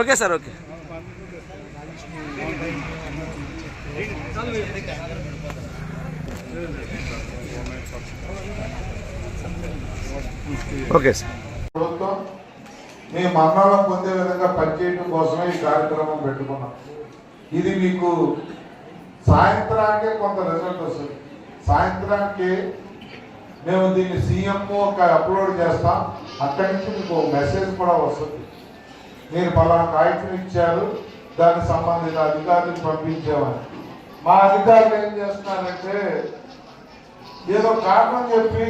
Okay sir, okay. Okay sir. ప్రభుత్వం మీ మరణాలను పొందే విధంగా పనిచేయడం కోసమే ఈ కార్యక్రమం పెట్టుకున్నాం. ఇది మీకు సాయంత్రానికే కొంత రిజల్ట్ వస్తుంది. సాయంత్రానికి మేము దీన్ని సీఎంఓకి అప్లోడ్ చేస్తాం. అక్కడి నుంచి మీకు మెసేజ్ కూడా వస్తుంది, మీరు పలానా కాగితం ఇచ్చారు, దానికి సంబంధిత అధికారులకు పంపించామని. మా అధికారులు ఏం చేస్తున్నారంటే ఏదో కారణం చెప్పి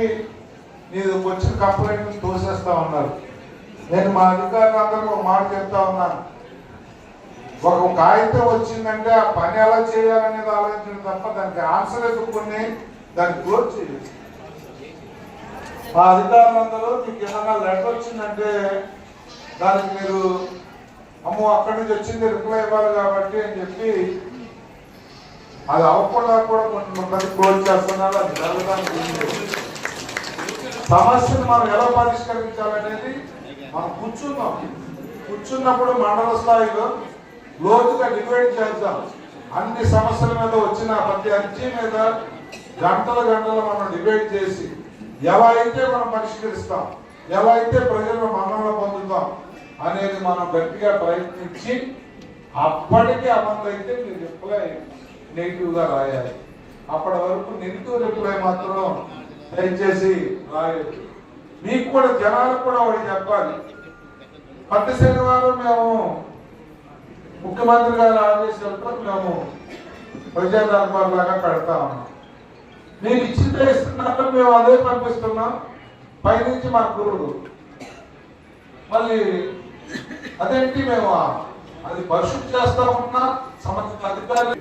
మీరు వచ్చిన కంప్లైంట్ తోసేస్తా ఉన్నారు. నేను మా అధికారులందరికీ ఒక మాట చెప్తా ఉన్నాను, ఒక కాగితం వచ్చిందంటే ఆ పని ఎలా చేయాలనేది ఆలోచించడం తప్ప దానికి ఆన్సర్ ఎదుర్కొని దాన్ని క్లోజ్ చేయాలి. మా అధికారులందరూ మీకు ఏదన్నా లెటర్ వచ్చిందంటే దానికి మీరు అమ్మో అక్కడి నుంచి వచ్చింది రిప్లై ఇవ్వాలి కాబట్టి అని చెప్పి అది అవ్వకుండా కూడా కొంతమంది క్లోజ్ చేస్తున్నారు. అది జరగడానికి సమస్యను మనం ఎలా పరిష్కరించాలనేది మనం కూర్చున్నప్పుడు మండల స్థాయిలో లోతుగా డిబేట్ చేద్దాం. అన్ని సమస్యల మీద వచ్చిన ప్రతి అర్జీ మీద గంటలు మనం డిబేట్ చేసి ఎలా అయితే మనం పరిష్కరిస్తాం, ఎలా అయితే ప్రజలు మన్ననలు పొందుతాం అనేది మనం గట్టిగా ప్రయత్నించి అప్పటికే అమలైతే మీరు రిప్లై నెగిటివ్గా రాయాలి. అప్పటి వరకు నెగిటివ్ రిప్లై మాత్రం దయచేసి రాయదు. మీకు కూడా జనాలకు కూడా ఒకటి చెప్పాలి, ప్రతి శనివారం మేము ముఖ్యమంత్రి గారి ఆదేశాలతో మేము ప్రజా దర్బార్ లాగా పెడతా ఉన్నాం. మీకు ఇచ్చిందే ఇస్తున్నారు, మేము అదే పంపిస్తున్నాం. పైనుంచి మాకు మళ్ళీ అదేంటి మేము అది పరిశుద్ధి చేస్తా ఉన్నా సంబంధిత అధికారులు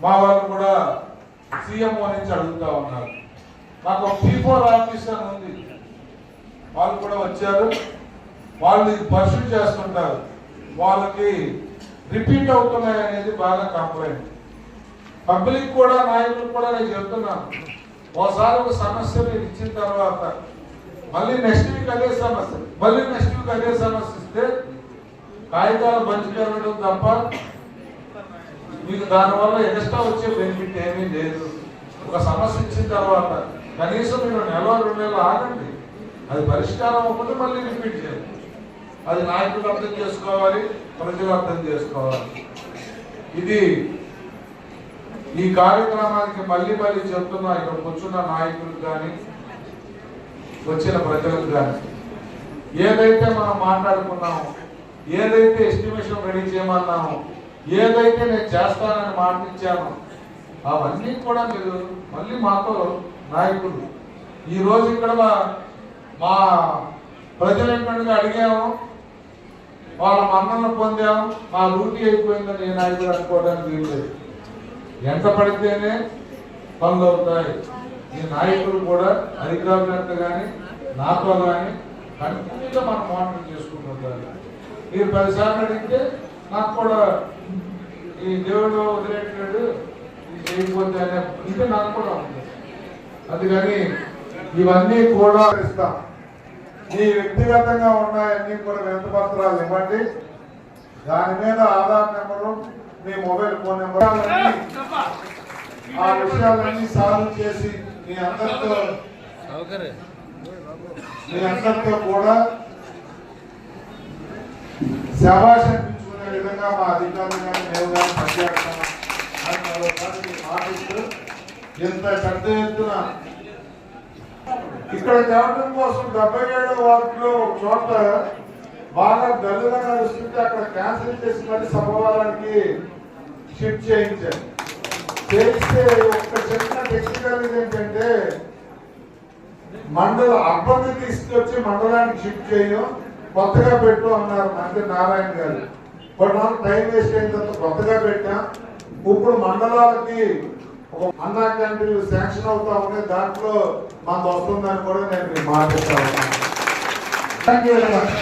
మా వాళ్ళు కూడా సీఎంఓ నుంచి అడుగుతా ఉన్నారు. మాకు P4 ఆఫీసర్ ఉంది, వాళ్ళు కూడా వచ్చారు. వాళ్ళు ఇది పరిశుద్ధి చేస్తుంటారు, వాళ్ళకి రిపీట్ అవుతున్నాయి అనేది బాగా కంప్లైంట్. పబ్లిక్ కూడా నాయకులకు కూడా నేను చెప్తున్నాను, ఒకసారి ఒక సమస్య మీరు ఇచ్చిన తర్వాత మళ్ళీ నెక్స్ట్ వీక్ అదే సమస్య, మళ్ళీ నెక్స్ట్ వీక్ అదే సమస్య ఇస్తే కాగితాలు పంచుకెళ్ళడం తప్ప మీకు దానివల్ల ఎక్స్ట్రా వచ్చే బెనిఫిట్ ఏమీ లేదు. ఒక సమస్య ఇచ్చిన తర్వాత కనీసం మీరు నెల 2 నెలలు ఆగండి, అది పరిష్కారం అవ్వకపోతే మళ్ళీ రిపీట్ చేయండి. అది నాయకులు అర్థం చేసుకోవాలి, ప్రజలు అర్థం చేసుకోవాలి. ఇది ఈ కార్యక్రమానికి మళ్ళీ చెప్తున్నా, ఇక్కడ కూర్చున్న నాయకులకు కానీ వచ్చిన ప్రజలకు కానీ ఏదైతే మనం మాట్లాడుకున్నామో, ఏదైతే ఎస్టిమేషన్ రెడీ చేయమన్నామో, ఏదైతే నేను చేస్తానని మాట ఇచ్చానో అవన్నీ కూడా మీరు మళ్ళీ మాతో నాయకులు ఈరోజు ఇక్కడ మా ప్రజలు ఏంటంటే అడిగాము, వాళ్ళ మన్నలను పొందాము, మా డ్యూటీ అయిపోయిందని ఏ నాయకుడు అనుకోవడానికి వీల్లేదు. ఎంత పడితేనే పనులు అవుతాయి. ఈ నాయకులు కూడా అధికారులు ఎంత కానీ నాతో కానీ కంటిన్యూగా మనం మానిటర్ చేసుకుంటుంటారు. మీరు 10 సార్లు అడిగితే నాకు కూడా ఈ దేవుడు వదిలేట్లేడు, ఇది చేయకపోతే అనే ఇది నాకు కూడా ఉంది. అందుకని ఇవన్నీ కూడా ఇస్తాం. మీ వ్యక్తిగతంగా ఉన్నాయన్నీ కూడా వినతి పత్రాలు ఇవ్వండి. దాని మీద ఆధార్ నెంబరు, మీ మొబైల్ ఫోన్ నెంబర్, ఆ విషయాలన్నీ సాల్వ్ చేసి మీ అందరితో కూడా శభాష్ అనిపించుకునే విధంగా మా అధికారులు కానీ మేము కానీ పనిచేస్తాం ఆఫీసు ఇంత పెద్ద ఎత్తున ఇక్కడ తేవడం కోసం 77వ వార్డులో ఒక చోట బాగా డల్లుగా నడుస్తుంటే అక్కడ క్యాన్సిల్ చేసి మళ్ళీ సభవారానికి షిఫ్ట్ చేయించారు. చేస్తే ఒక చిన్న టెక్నికల్ ఏంటంటే మండల అబ్బంది తీసుకొచ్చి మండలానికి షిఫ్ట్ చేయడం, కొత్తగా పెట్టు అన్నారు మంత్రి నారాయణ గారు. కొన్నాళ్ళు టైం వేస్ట్ అయిన తర్వాత కొత్తగా పెట్టాం. ఇప్పుడు మండలాలకి ఒక అన్నా క్యాంటీన్లు శాంక్షన్ అవుతా ఉన్నాయి, దాంట్లో మనకు వస్తుందని కూడా నేను మాట్లాడుతా ఉన్నాను. Thank you very much.